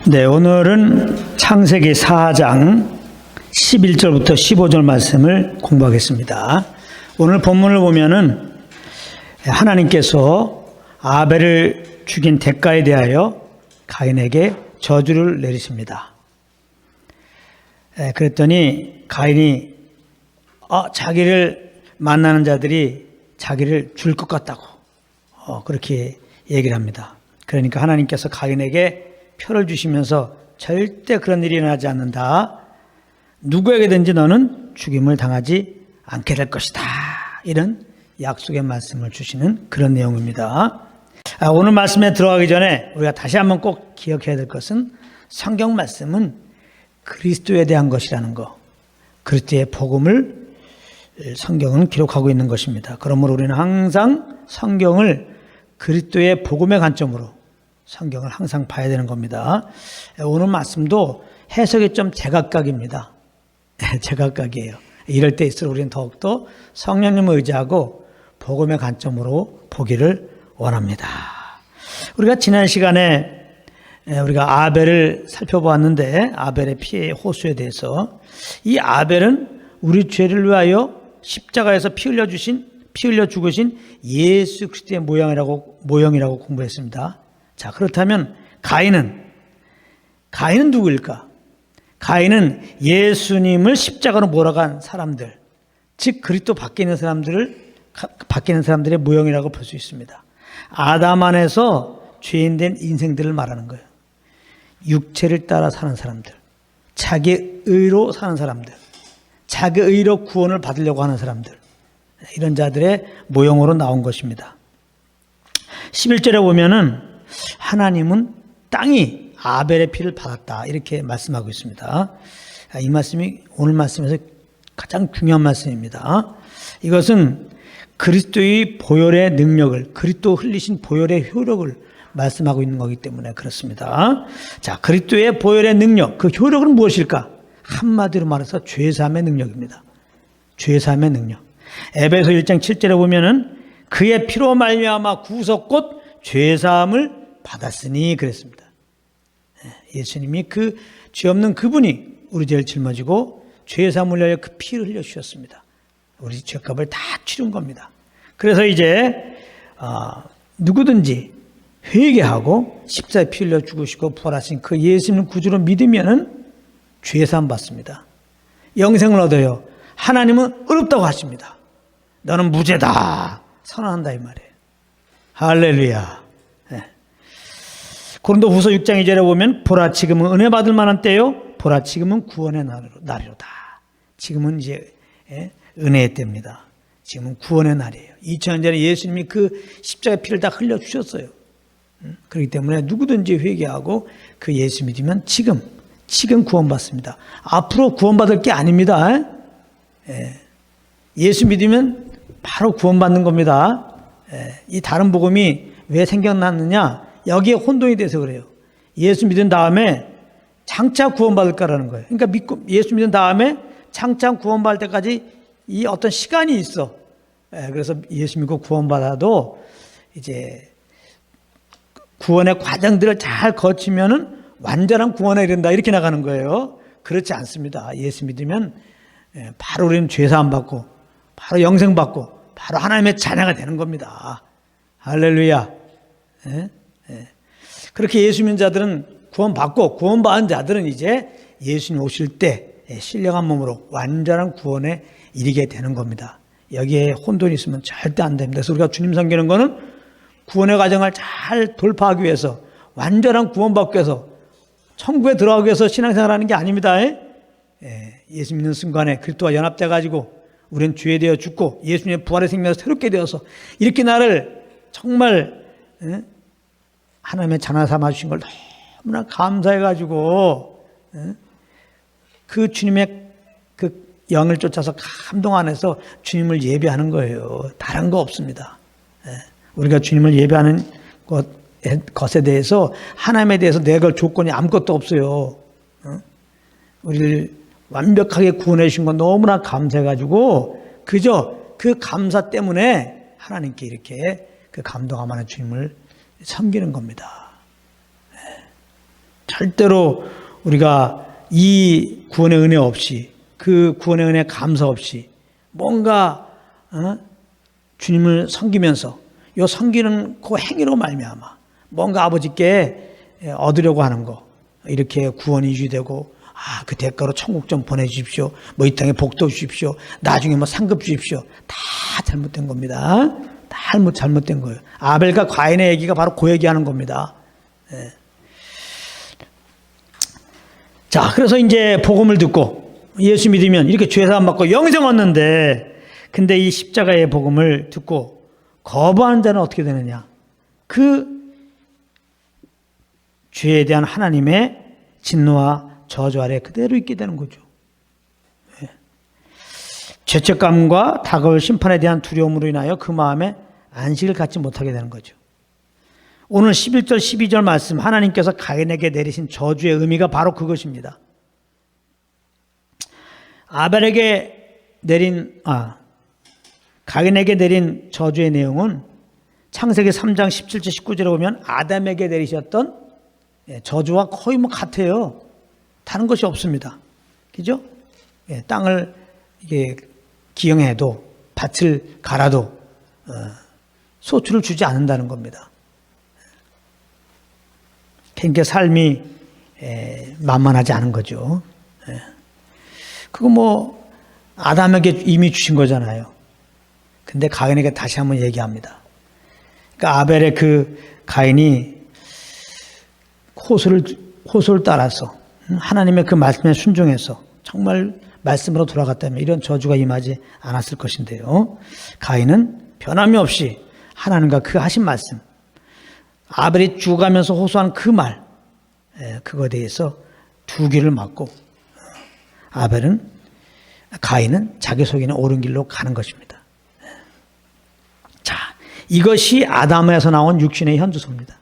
네, 오늘은 창세기 4장 11절부터 15절 말씀을 공부하겠습니다. 오늘 본문을 보면은 하나님께서 아벨을 죽인 대가에 대하여 가인에게 저주를 내리십니다. 그랬더니 가인이 자기를 만나는 자들이 자기를 줄 것 같다고 그렇게 얘기를 합니다. 그러니까 하나님께서 가인에게 표를 주시면서 절대 그런 일이 일어나지 않는다. 누구에게든지 너는 죽임을 당하지 않게 될 것이다. 이런 약속의 말씀을 주시는 그런 내용입니다. 오늘 말씀에 들어가기 전에 우리가 다시 한번 꼭 기억해야 될 것은 성경 말씀은 그리스도에 대한 것이라는 것, 그리스도의 복음을 성경은 기록하고 있는 것입니다. 그러므로 우리는 항상 성경을 그리스도의 복음의 관점으로 성경을 항상 봐야 되는 겁니다. 오늘 말씀도 해석이 좀 제각각입니다. 제각각이에요. 이럴 때일수록 우리는 더욱더 성령님을 의지하고 복음의 관점으로 보기를 원합니다. 우리가 지난 시간에 우리가 아벨을 살펴보았는데 아벨의 피의 호수에 대해서 이 아벨은 우리 죄를 위하여 십자가에서 피 흘려 죽으신 예수 그리스도의 모형이라고 공부했습니다. 자, 그렇다면 가인은 누구일까? 가인은 예수님을 십자가로 몰아간 사람들, 즉 그리스도 밖에 있는 사람들의 모형이라고 볼 수 있습니다. 아담 안에서 죄인된 인생들을 말하는 거예요. 육체를 따라 사는 사람들, 자기 의로 사는 사람들, 자기 의로 구원을 받으려고 하는 사람들, 이런 자들의 모형으로 나온 것입니다. 11절에 보면은 하나님은 땅이 아벨의 피를 받았다 이렇게 말씀하고 있습니다. 이 말씀이 오늘 말씀에서 가장 중요한 말씀입니다. 이것은 그리스도의 보혈의 능력을, 그리스도 흘리신 보혈의 효력을 말씀하고 있는 거기 때문에 그렇습니다. 자, 그리스도의 보혈의 능력, 그 효력은 무엇일까? 한마디로 말해서 죄사함의 능력입니다. 죄사함의 능력. 에베소 1장 7절에 보면은 그의 피로 말미암아 구속 곧 죄사함을 받았으니 그랬습니다. 예수님이 그 죄 없는 그분이 우리 죄를 짊어지고 죄사함을 위하여 그 피를 흘려 주셨습니다. 우리 죄값을 다 치른 겁니다. 그래서 이제 누구든지 회개하고 십자가에 피 흘려 죽으시고 부활하신 그 예수님 구주로 믿으면은 죄사함 받습니다. 영생을 얻어요. 하나님은 어렵다고 하십니다. 너는 무죄다 선언한다 이 말이에요. 할렐루야. 고린도후서 6장 2절에 보면 보라 지금은 은혜 받을 만한 때요, 보라 지금은 구원의 날이로다. 지금은 이제 은혜의 때입니다. 지금은 구원의 날이에요. 2000년 전에 예수님이 그 십자가의 피를 다 흘려주셨어요. 그렇기 때문에 누구든지 회개하고 그 예수 믿으면 지금 구원받습니다. 앞으로 구원받을 게 아닙니다. 예수 믿으면 바로 구원받는 겁니다. 이 다른 복음이 왜 생겨났느냐? 여기에 혼돈이 돼서 그래요. 예수 믿은 다음에 장차 구원받을까라는 거예요. 그러니까 예수 믿은 다음에 장차 구원받을 때까지 이 어떤 시간이 있어. 그래서 예수 믿고 구원받아도 이제 구원의 과정들을 잘 거치면은 완전한 구원에 이른다 이렇게 나가는 거예요. 그렇지 않습니다. 예수 믿으면 바로 우리는 죄사함 받고 바로 영생 받고 바로 하나님의 자녀가 되는 겁니다. 할렐루야. 그렇게 예수 믿는 자들은 구원받고 구원받은 자들은 이제 예수님 오실 때 신령한 몸으로 완전한 구원에 이르게 되는 겁니다. 여기에 혼돈이 있으면 절대 안 됩니다. 그래서 우리가 주님 섬기는 거는 구원의 과정을 잘 돌파하기 위해서 완전한 구원받기 위해서 천국에 들어가기 위해서 신앙생활하는 게 아닙니다. 예수 믿는 순간에 그리스도와 연합돼 가지고 우리는 죄에 대해 죽고 예수님의 부활의 생명에서 새롭게 되어서 이렇게 나를 정말 하나님의 자녀 삼아주신 걸 너무나 감사해가지고 그 주님의 그 영을 쫓아서 감동 안에서 주님을 예배하는 거예요. 다른 거 없습니다. 우리가 주님을 예배하는 것에 대해서 하나님에 대해서 내걸 조건이 아무것도 없어요. 우리를 완벽하게 구원해 주신 건 너무나 감사해가지고 그저 그 감사 때문에 하나님께 이렇게 그 감동함 안에 주님을 섬기는 겁니다. 절대로 우리가 이 구원의 은혜 없이, 그 구원의 은혜 감사 없이 뭔가 주님을 섬기면서 요 섬기는 그 행위로 말미암아 뭔가 아버지께 얻으려고 하는 거, 이렇게 구원이 유지되고 그 대가로 천국 좀 보내주십시오, 뭐 이 땅에 복도 주십시오, 나중에 뭐 상급 주십시오, 다 잘못된 겁니다. 다 잘못된 거예요. 아벨과 가인의 얘기가 바로 그 얘기하는 겁니다. 자, 그래서 이제 복음을 듣고 예수 믿으면 이렇게 죄사함 받고 영생 얻는데, 근데 이 십자가의 복음을 듣고 거부하는 자는 어떻게 되느냐? 그 죄에 대한 하나님의 진노와 저주 아래 그대로 있게 되는 거죠. 죄책감과 다가올 심판에 대한 두려움으로 인하여 그 마음에 안식을 갖지 못하게 되는 거죠. 오늘 11절 12절 말씀, 하나님께서 가인에게 내리신 저주의 의미가 바로 그것입니다. 가인에게 내린 저주의 내용은 창세기 3장 17절 19절에 보면 아담에게 내리셨던 저주와 거의 같아요. 다른 것이 없습니다. 그죠? 땅을 이게 기영해도, 밭을 갈아도 소출을 주지 않는다는 겁니다. 그러니까 삶이 만만하지 않은 거죠. 그거 아담에게 이미 주신 거잖아요. 근데 가인에게 다시 한번 얘기합니다. 그러니까 아벨의 그 가인이 호소를 따라서 하나님의 그 말씀에 순종해서 정말 말씀으로 돌아갔다면 이런 저주가 임하지 않았을 것인데요. 가인은 변함이 없이 하나님과 그 하신 말씀, 아벨이 죽어가면서 호소한 그 말, 그거에 대해서 두 귀를 막고 가인은 자기 속에는 옳은 길로 가는 것입니다. 자, 이것이 아담에서 나온 육신의 현주소입니다.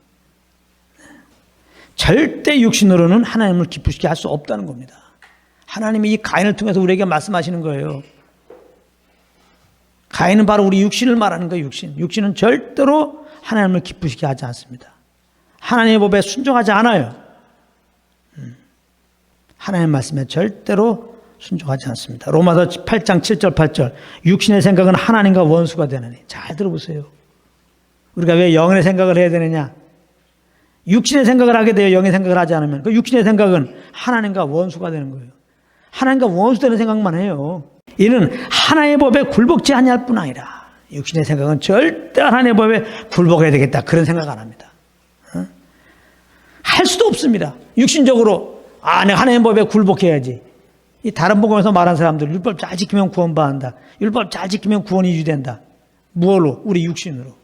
절대 육신으로는 하나님을 기쁘시게 할 수 없다는 겁니다. 하나님이 이 가인을 통해서 우리에게 말씀하시는 거예요. 가인은 바로 우리 육신을 말하는 거예요. 육신은 절대로 하나님을 기쁘시게 하지 않습니다. 하나님의 법에 순종하지 않아요. 하나님의 말씀에 절대로 순종하지 않습니다. 로마서 8장 7절 8절, 육신의 생각은 하나님과 원수가 되느니. 잘 들어보세요. 우리가 왜 영의 생각을 해야 되느냐? 육신의 생각을 하게 돼요. 영의 생각을 하지 않으면. 그 육신의 생각은 하나님과 원수가 되는 거예요. 하나님과 원수되는 생각만 해요. 이는 하나님의 법에 굴복지 아니할 뿐 아니라, 육신의 생각은 절대 하나님의 법에 굴복해야 되겠다, 그런 생각 안 합니다. 할 수도 없습니다. 육신적으로 내가 하나님의 법에 굴복해야지. 이 다른 복음에서 말한 사람들, 율법 잘 지키면 구원받는다, 율법 잘 지키면 구원이 유지된다. 무엇로? 우리 육신으로.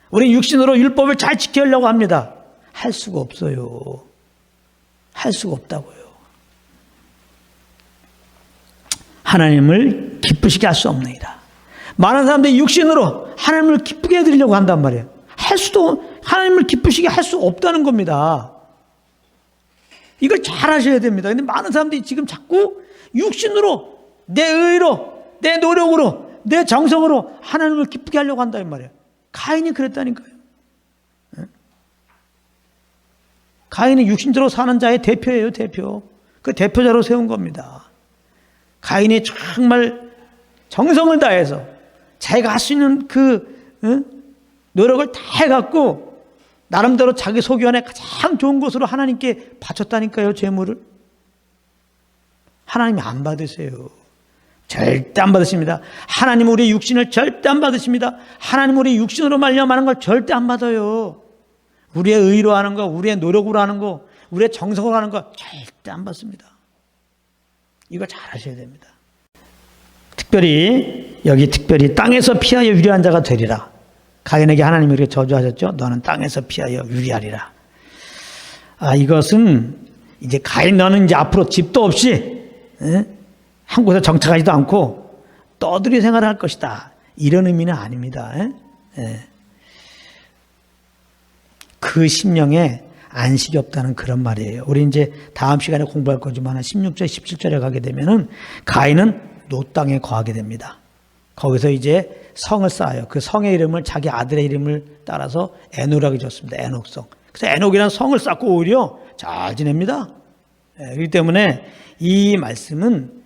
우리 육신으로 율법을 잘 지키려고 합니다. 할 수가 없어요. 할 수가 없다고요. 하나님을 기쁘시게 할 수 없느니라. 많은 사람들이 육신으로 하나님을 기쁘게 해드리려고 한단 말이에요. 하나님을 기쁘시게 할 수 없다는 겁니다. 이걸 잘 하셔야 됩니다. 근데 많은 사람들이 지금 자꾸 육신으로, 내 의로, 내 노력으로, 내 정성으로 하나님을 기쁘게 하려고 한다는 말이에요. 가인이 그랬다니까요. 가인이 육신적으로 사는 자의 대표예요, 대표. 그 대표자로 세운 겁니다. 가인이 정말 정성을 다해서 자기가 할 수 있는 노력을 다 해갖고 나름대로 자기 소견에 가장 좋은 것으로 하나님께 바쳤다니까요, 재물을. 하나님이 안 받으세요. 절대 안 받으십니다. 하나님 우리의 육신을 절대 안 받으십니다. 하나님 우리 육신으로 말미암아 하는 걸 절대 안 받아요. 우리의 의로 하는 거, 우리의 노력으로 하는 거, 우리의 정성으로 하는 거 절대 안 받습니다. 이거 잘 하셔야 됩니다. 특별히 땅에서 피하여 유리한 자가 되리라. 가인에게 하나님이 이렇게 저주하셨죠. 너는 땅에서 피하여 유리하리라. 이것은 이제 가인, 너는 이제 앞으로 집도 없이 한 곳에 정착하지도 않고 떠들이 생활을 할 것이다, 이런 의미는 아닙니다. 그 심령에 안식이 없다는 그런 말이에요. 우리 이제 다음 시간에 공부할 거지만 16절 17절에 가게 되면은 가인은 노 땅에 거하게 됩니다. 거기서 이제 성을 쌓아요. 그 성의 이름을 자기 아들의 이름을 따라서 에노라고 지었습니다. 에녹성. 그래서 에녹이라는 성을 쌓고 오히려 잘 지냅니다. 그렇기 때문에 이 말씀은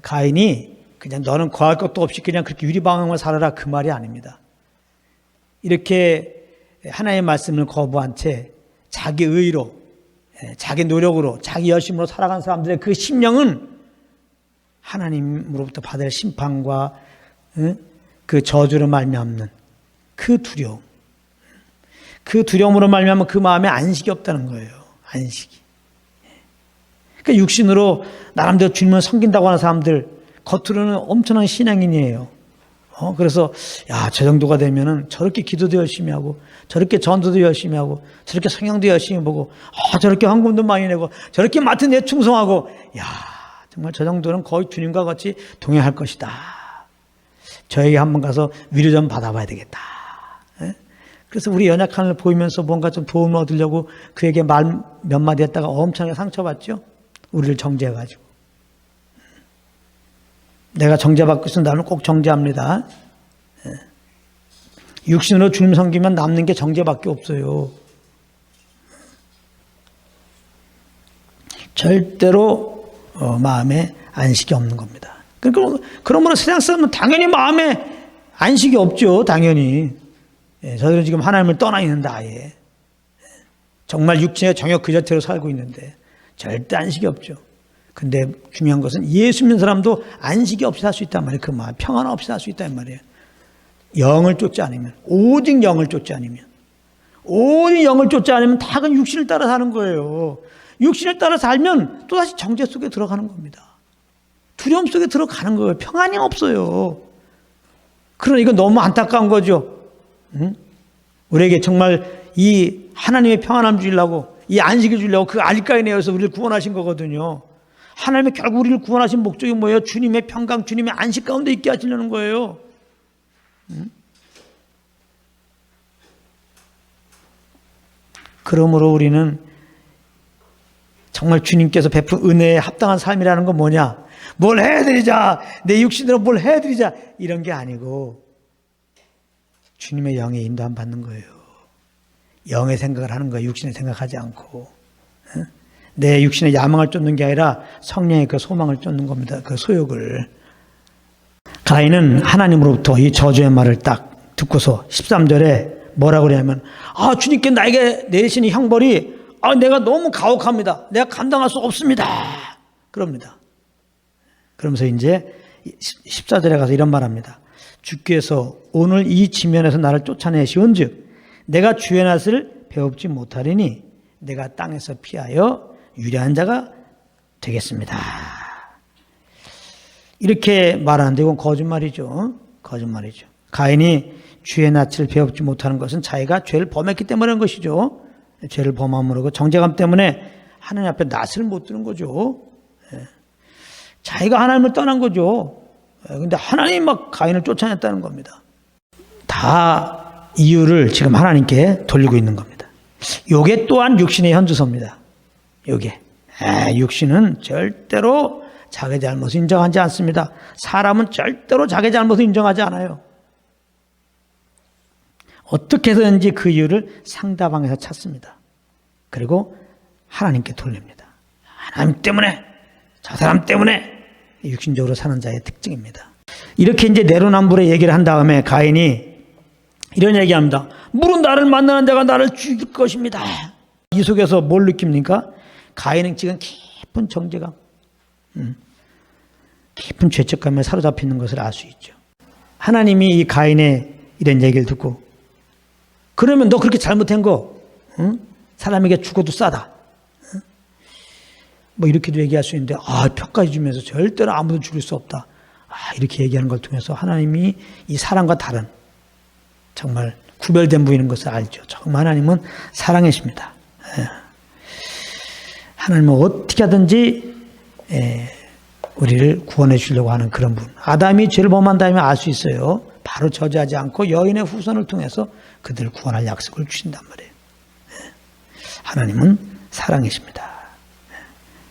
가인이 그냥 너는 거할 것도 없이 그냥 그렇게 유리방황만 살아라 그 말이 아닙니다. 이렇게 하나님의 말씀을 거부한 채 자기 의로, 자기 노력으로, 자기 열심으로 살아간 사람들의 그 심령은 하나님으로부터 받을 심판과 그 저주로 말미암는 그 두려움, 그 두려움으로 말미암아 그 마음에 안식이 없다는 거예요. 안식이. 그러니까 육신으로 나름대로 주님을 섬긴다고 하는 사람들 겉으로는 엄청난 신앙인이에요. 그래서 저 정도가 되면은 저렇게 기도도 열심히 하고 저렇게 전도도 열심히 하고 저렇게 성경도 열심히 보고 저렇게 헌금도 많이 내고 저렇게 맡은 일 충성하고 정말 저 정도는 거의 주님과 같이 동행할 것이다. 저에게 한번 가서 위로 좀 받아봐야 되겠다. 그래서 우리 연약함을 보이면서 뭔가 좀 도움을 얻으려고 그에게 말 몇 마디 했다가 엄청나게 상처받죠. 우리를 정죄해가지고. 내가 정죄받고 있으면 나는 꼭 정죄합니다. 육신으로 주님 섬기면 남는 게 정죄밖에 없어요. 절대로 마음에 안식이 없는 겁니다. 그러므로 세상 사람은 당연히 마음에 안식이 없죠. 당연히. 저들은 지금 하나님을 떠나 있는데 아예. 정말 육체의 정욕 그 자체로 살고 있는데 절대 안식이 없죠. 근데 중요한 것은 예수 믿는 사람도 안식이 없이 살 수 있단 말이에요. 그 마음 평안 없이 살 수 있단 말이에요. 영을 쫓지 않으면, 오직 영을 쫓지 않으면, 오직 영을 쫓지 않으면 다 그냥 육신을 따라 사는 거예요. 육신을 따라 살면 또다시 정죄 속에 들어가는 겁니다. 두려움 속에 들어가는 거예요. 평안이 없어요. 그러나 이거 너무 안타까운 거죠. 우리에게 정말 이 하나님의 평안함 주려고, 이 안식을 주려고 그 알가에 내어서 우리를 구원하신 거거든요. 하나님의 결국 우리를 구원하신 목적이 뭐예요? 주님의 평강, 주님의 안식 가운데 있게 하시려는 거예요. 그러므로 우리는 정말 주님께서 베푼 은혜에 합당한 삶이라는 건 뭐냐? 뭘 해드리자, 내 육신으로 뭘 해드리자, 이런 게 아니고 주님의 영의 인도함 받는 거예요. 영의 생각을 하는 거예요. 육신의 생각하지 않고. 내 육신의 야망을 쫓는 게 아니라 성령의 그 소망을 쫓는 겁니다. 그 소욕을. 가인은 하나님으로부터 이 저주의 말을 딱 듣고서 13절에 뭐라고 그러냐면 주님께 나에게 내리시는 형벌이 내가 너무 가혹합니다. 내가 감당할 수 없습니다. 그럽니다. 그러면서 이제 14절에 가서 이런 말합니다. 주께서 오늘 이 지면에서 나를 쫓아내시온 즉 내가 주의 낯을 배웁지 못하리니 내가 땅에서 피하여 유리한 자가 되겠습니다. 이렇게 말하는데 이건 거짓말이죠. 거짓말이죠. 가인이 주의 낯을 배웁지 못하는 것은 자기가 죄를 범했기 때문에 그런 것이죠. 죄를 범함으로 정죄감 때문에 하나님 앞에 낯을 못 드는 거죠. 자기가 하나님을 떠난 거죠. 근데 하나님이 막 가인을 쫓아냈다는 겁니다. 다 이유를 지금 하나님께 돌리고 있는 겁니다. 요게 또한 육신의 현주소입니다. 요게. 육신은 절대로 자기 잘못을 인정하지 않습니다. 사람은 절대로 자기 잘못을 인정하지 않아요. 어떻게 해서든지 그 이유를 상대방에서 찾습니다. 그리고 하나님께 돌립니다. 하나님 때문에, 저 사람 때문에 육신적으로 사는 자의 특징입니다. 이렇게 이제 내로남불의 얘기를 한 다음에 가인이 이런 얘기합니다. 물은 나를 만나는 자가 나를 죽일 것입니다. 이 속에서 뭘 느낍니까? 가인은 지금 깊은 정죄감, 깊은 죄책감에 사로잡혀 있는 것을 알 수 있죠. 하나님이 이 가인의 이런 얘기를 듣고 그러면 너 그렇게 잘못한 거 사람에게 죽어도 싸다. 뭐 이렇게도 얘기할 수 있는데 표까지 주면서 절대로 아무도 죽일 수 없다. 이렇게 얘기하는 걸 통해서 하나님이 이 사람과 다른 정말 구별된 분인 것을 알죠. 정말 하나님은 사랑이십니다. 하나님은 어떻게 하든지 우리를 구원해 주려고 하는 그런 분. 아담이 죄를 범한 다음에 알 수 있어요. 바로 저지하지 않고 여인의 후손을 통해서 그들을 구원할 약속을 주신단 말이에요. 하나님은 사랑이십니다.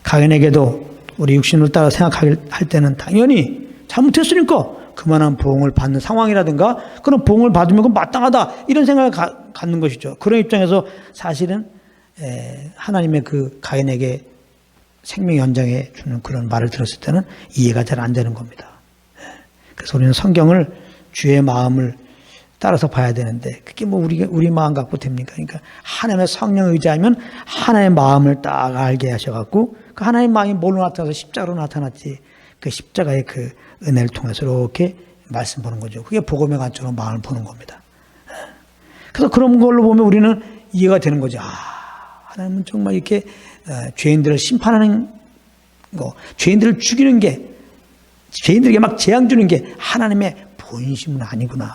가인에게도 우리 육신을 따라 생각할 때는 당연히 잘못했으니까 그만한 보응을 받는 상황이라든가 그런 보응을 받으면 그건 마땅하다 이런 생각을 갖는 것이죠. 그런 입장에서 사실은 하나님의 그 가인에게 생명 연장해 주는 그런 말을 들었을 때는 이해가 잘 안 되는 겁니다. 그래서 우리는 성경을 주의 마음을 따라서 봐야 되는데 그게 뭐 우리 마음 갖고 됩니까? 그러니까 하나님의 성령 의지하면 하나님의 마음을 딱 알게 하셔갖고 그 하나님의 마음이 뭘로 나타나서 십자가로 나타났지 그 십자가의 그 은혜를 통해서 이렇게 말씀 보는 거죠. 그게 복음의 관점으로 마음을 보는 겁니다. 그래서 그런 걸로 보면 우리는 이해가 되는 거죠. 하나님은 정말 이렇게 죄인들을 심판하는 거, 죄인들을 죽이는 게, 죄인들에게 막 재앙 주는 게 하나님의 본심은 아니구나.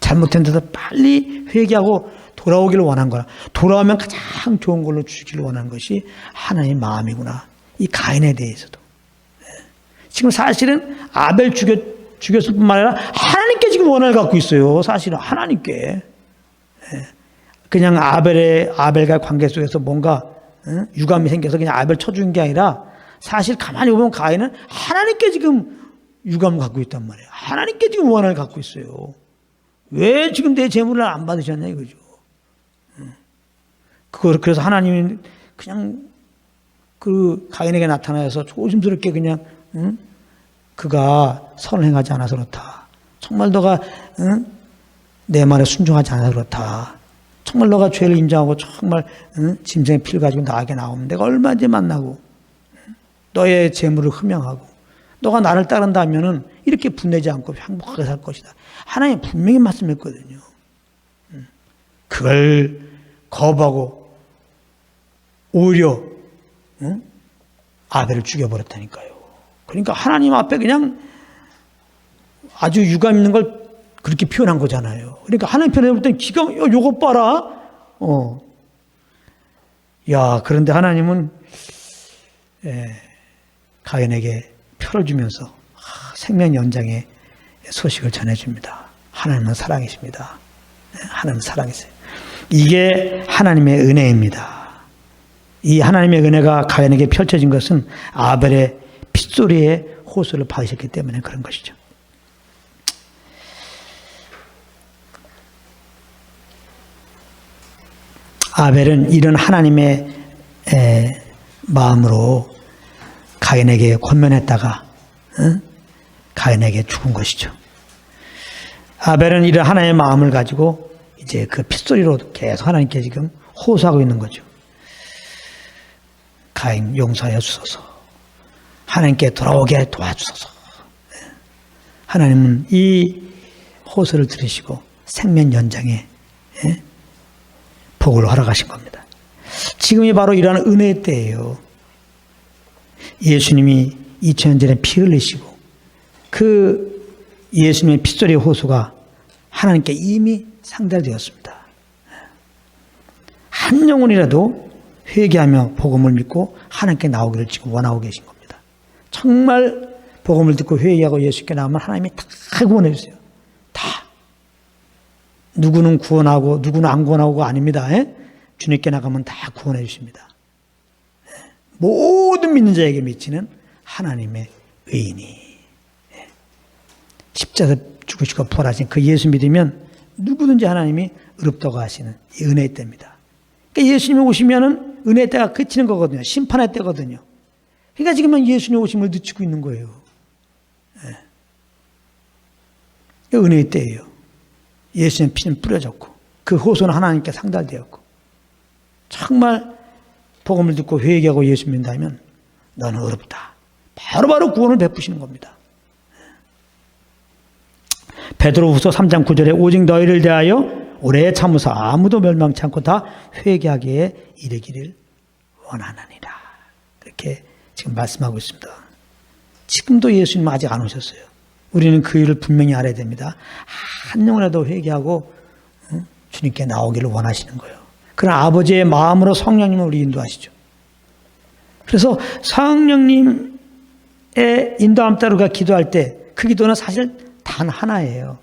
잘못된 데서 빨리 회개하고 돌아오기를 원한 거라. 돌아오면 가장 좋은 걸로 주기를 원하는 것이 하나님의 마음이구나. 이 가인에 대해서도. 지금 사실은 아벨 죽였을 뿐만 아니라 하나님께 지금 원한을 갖고 있어요. 사실은 하나님께. 그냥 아벨과 관계 속에서 뭔가 유감이 생겨서 그냥 아벨 쳐준 게 아니라 사실 가만히 보면 가인은 하나님께 지금 유감을 갖고 있단 말이에요. 하나님께 지금 원한을 갖고 있어요. 왜 지금 내 재물을 안 받으셨냐 이거죠. 그래서 하나님이 그냥 그 가인에게 나타나서 조심스럽게 그냥 그가 선을 행하지 않아서 그렇다. 정말 너가 내 말에 순종하지 않아서 그렇다. 정말 너가 죄를 인정하고 정말 짐승의 피를 가지고 나에게 나오면 내가 얼마든지 만나고 너의 재물을 흠양하고 너가 나를 따른다면은 이렇게 분내지 않고 행복하게 살 것이다. 하나님 분명히 말씀했거든요. 그걸 거부하고 오히려 아벨을 죽여버렸다니까요. 그러니까 하나님 앞에 그냥 아주 유감 있는 걸 그렇게 표현한 거잖아요. 그러니까 하나님 편에 볼 땐 기가 요것 봐라. 야, 그런데 하나님은 가인에게 표를 주면서 생명 연장의 소식을 전해줍니다. 하나님은 사랑이십니다. 하나님은 사랑이세요. 이게 하나님의 은혜입니다. 이 하나님의 은혜가 가인에게 펼쳐진 것은 아벨의 핏소리의 호소를 받으셨기 때문에 그런 것이죠. 아벨은 이런 하나님의 마음으로 가인에게 권면했다가 가인에게 죽은 것이죠. 아벨은 이런 하나님의 마음을 가지고 이제 그 핏소리로 계속 하나님께 지금 호소하고 있는 거죠. 가인 용서하여 주소서. 하나님께 돌아오게 도와주소서. 하나님은 이 호소를 들으시고 생명 연장에 복을 허락하신 겁니다. 지금이 바로 이러한 은혜의 때예요. 예수님이 2000년 전에 피 흘리시고 그 예수님의 핏소리의 호소가 하나님께 이미 상달되었습니다. 한 영혼이라도 회개하며 복음을 믿고 하나님께 나오기를 지금 원하고 계신 겁니다. 정말 복음을 듣고 회개하고 예수께 나오면 하나님이 다 구원해 주세요. 다. 누구는 구원하고 누구는 안 구원하고가 아닙니다. 주님께 나가면 다 구원해 주십니다. 모든 믿는 자에게 미치는 하나님의 의인이 십자가 죽으시고 부활하신 그 예수 믿으면 누구든지 하나님이 의롭다고 하시는 이 은혜의 때입니다. 그러니까 예수님이 오시면은 은혜의 때가 그치는 거거든요. 심판의 때거든요. 그러니까 지금은 예수님 오심을 늦추고 있는 거예요. 은혜의 때예요. 예수님 피는 뿌려졌고 그 호소는 하나님께 상달되었고 정말 복음을 듣고 회개하고 예수 믿는다면 너는 어렵다. 바로바로 구원을 베푸시는 겁니다. 베드로후서 3장 9절에 오직 너희를 대하여 오래 참으사 아무도 멸망치 않고 다 회개하기에 이르기를 원하느니라. 그렇게 지금 말씀하고 있습니다. 지금도 예수님 아직 안 오셨어요. 우리는 그 일을 분명히 알아야 됩니다. 한 영혼이라도 회개하고 주님께 나오기를 원하시는 거예요. 그러나 아버지의 마음으로 성령님을 우리 인도하시죠. 그래서 성령님의 인도함 따라 우리가 기도할 때 그 기도는 사실 단 하나예요.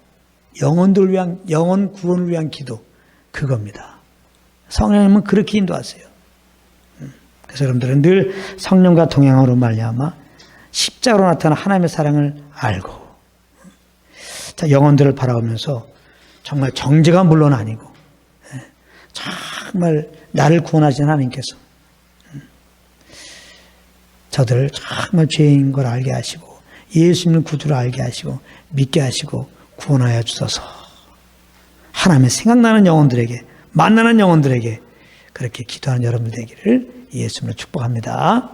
영혼 구원을 위한 기도. 그겁니다. 성령님은 그렇게 인도하세요. 그래서 여러분들은 늘 성령과 동행함으로 말미암아 십자가로 나타난 하나님의 사랑을 알고, 자, 영혼들을 바라보면서 정말 정죄가 물론 아니고 정말 나를 구원하신 하나님께서 저들을 정말 죄인 걸 알게 하시고 예수님을 구주로 알게 하시고 믿게 하시고 구원하여 주소서. 하나님의 생각나는 영혼들에게, 만나는 영혼들에게 그렇게 기도하는 여러분들 되기를 예수님으로 축복합니다.